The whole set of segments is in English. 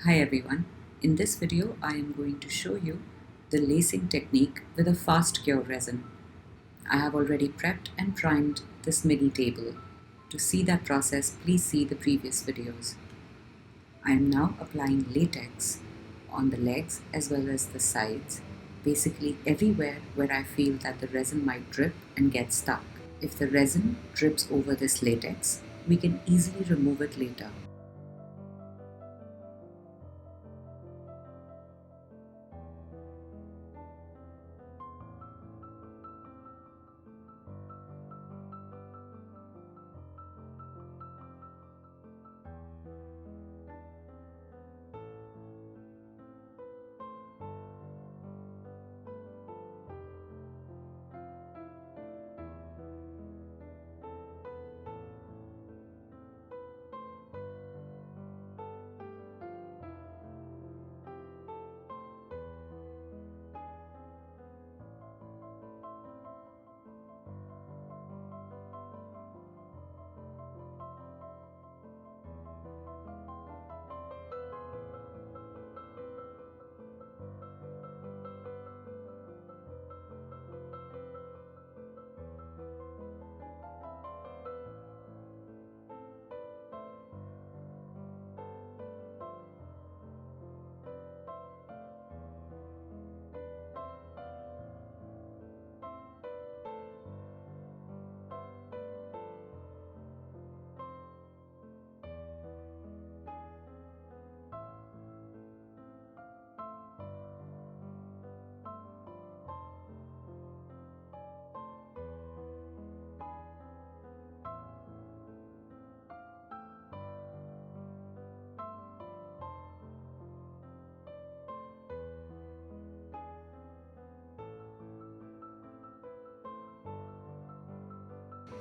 Hi everyone, in this video I am going to show you the lacing technique with a fast cure resin. I have already prepped and primed this mini table. To see that process, please see the previous videos. I am now applying latex on the legs as well as the sides, basically everywhere where I feel that the resin might drip and get stuck. If the resin drips over this latex, we can easily remove it later.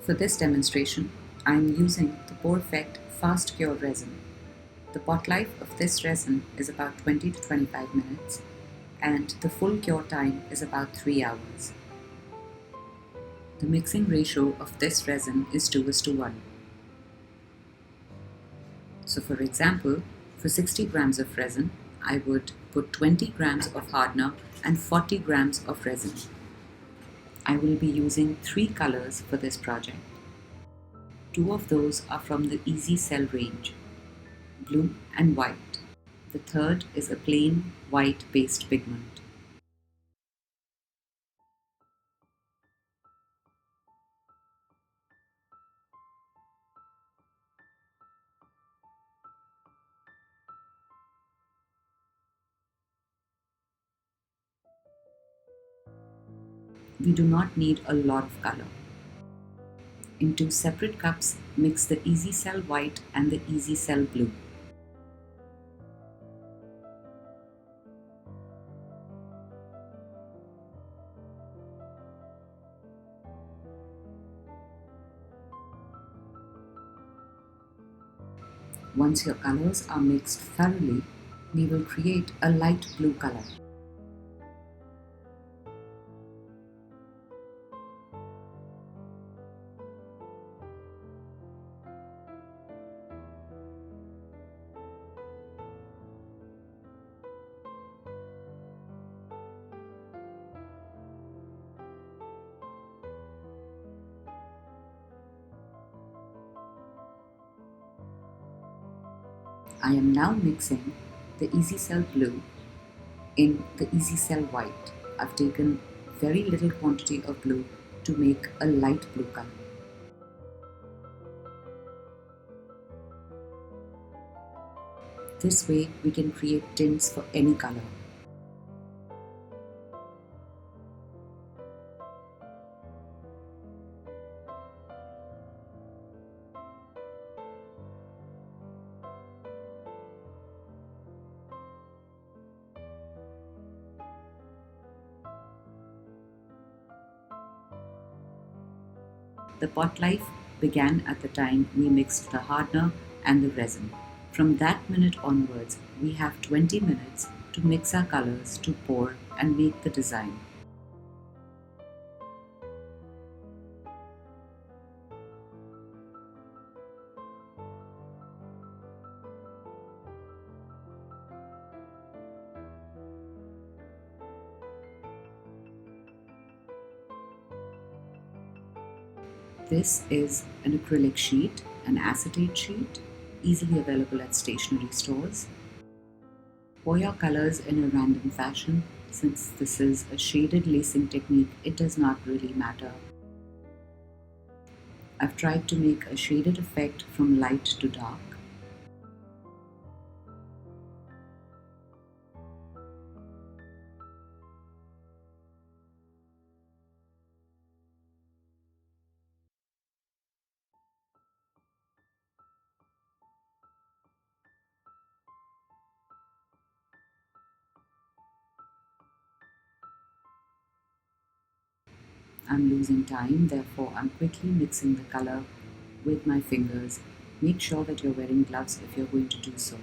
For this demonstration, I am using the Perfect Fast Cure resin. The pot life of this resin is about 20 to 25 minutes and the full cure time is about 3 hours. The mixing ratio of this resin is 2:1. So for example, for 60 grams of resin, I would put 20 grams of hardener and 40 grams of resin. I will be using 3 colors for this project. 2 of those are from the Easy Cell range, blue and white. The third is a plain white based pigment. We do not need a lot of color. In 2 separate cups, mix the Easy Cell white and the Easy Cell blue. Once your colors are mixed thoroughly, we will create a light blue color. I am now mixing the Easy Cell blue in the Easy Cell white. I've taken very little quantity of blue to make a light blue color. This way we can create tints for any color. The pot life began at the time we mixed the hardener and the resin. From that minute onwards, we have 20 minutes to mix our colors, to pour and make the design. This is an acrylic sheet, an acetate sheet, easily available at stationery stores. Pour your colors in a random fashion. Since this is a shaded lacing technique, it does not really matter. I've tried to make a shaded effect from light to dark. I'm losing time, therefore I'm quickly mixing the color with my fingers. Make sure that you're wearing gloves if you're going to do so.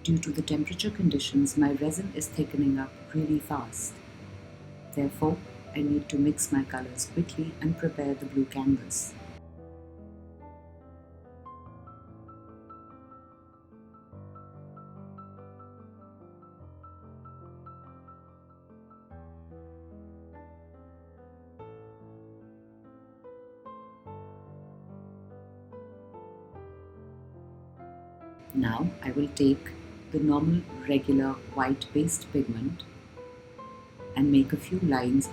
Due to the temperature conditions, my resin is thickening up really fast. Therefore, I need to mix my colors quickly and prepare the blue canvas. Now I will take the normal regular white paste pigment and make a few lines.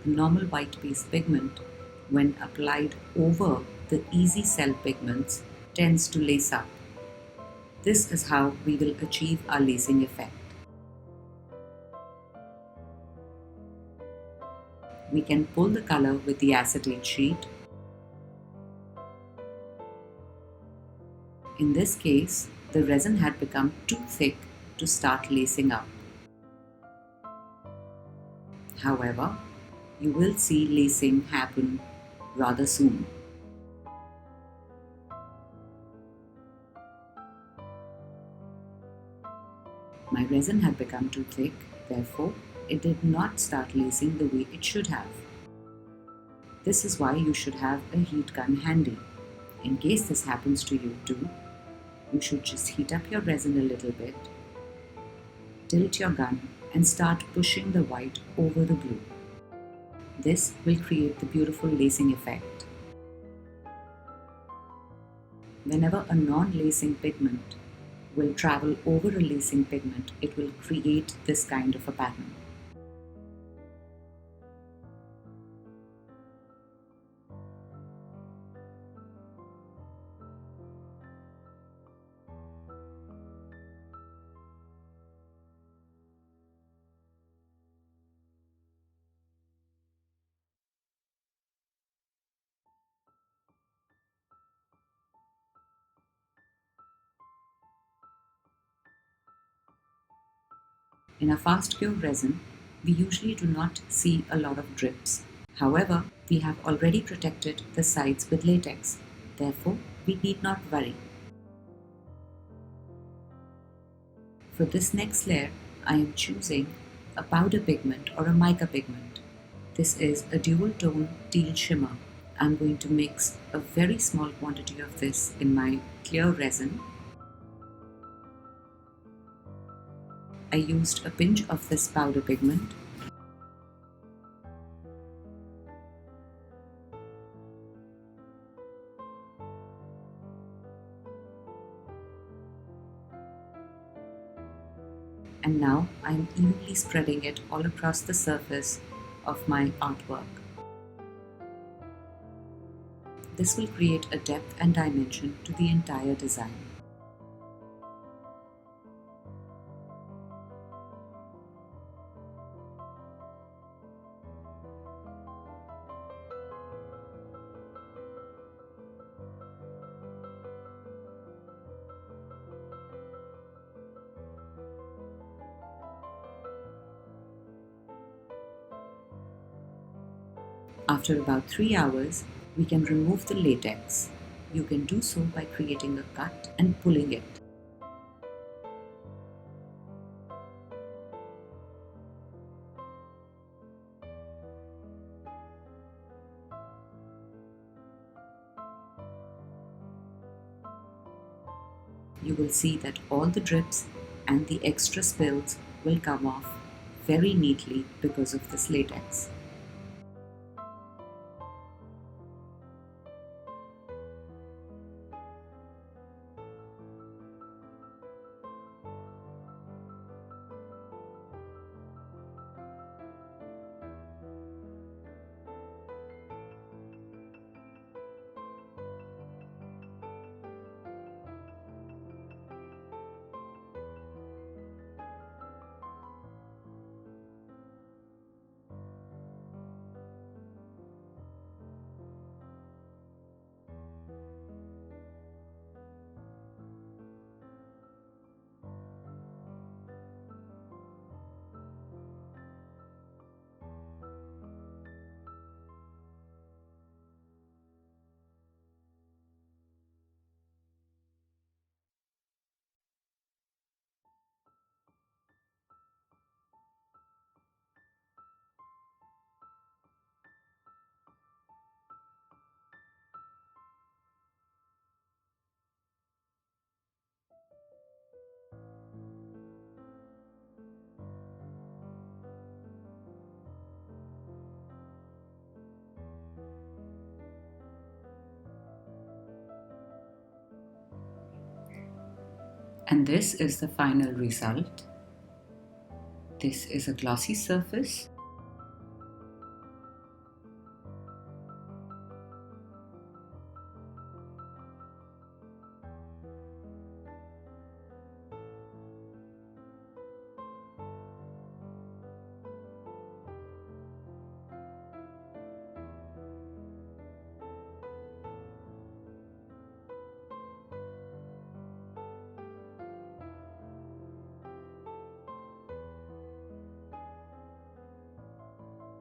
The normal white paste pigment, when applied over the easy cell pigments, tends to lace up. This is how we will achieve our lacing effect. We can pull the color with the acetate sheet. In this case, the resin had become too thick to start lacing up. However, you will see lacing happen rather soon. My resin had become too thick, therefore it did not start lacing the way it should have. This is why you should have a heat gun handy. In case this happens to you too, you should just heat up your resin a little bit, tilt your gun and start pushing the white over the blue. This will create the beautiful lacing effect. Whenever a non-lacing pigment will travel over a lacing pigment, it will create this kind of a pattern. In a fast cure resin, we usually do not see a lot of drips. However, we have already protected the sides with latex. Therefore, we need not worry. For this next layer, I am choosing a powder pigment or a mica pigment. This is a dual tone teal shimmer. I'm going to mix a very small quantity of this in my clear resin. I used a pinch of this powder pigment. And now I am evenly spreading it all across the surface of my artwork. This will create a depth and dimension to the entire design. After about 3 hours, we can remove the latex. You can do so by creating a cut and pulling it. you will see that all the drips and the extra spills will come off very neatly because of this latex. And this is the final result. This is a glossy surface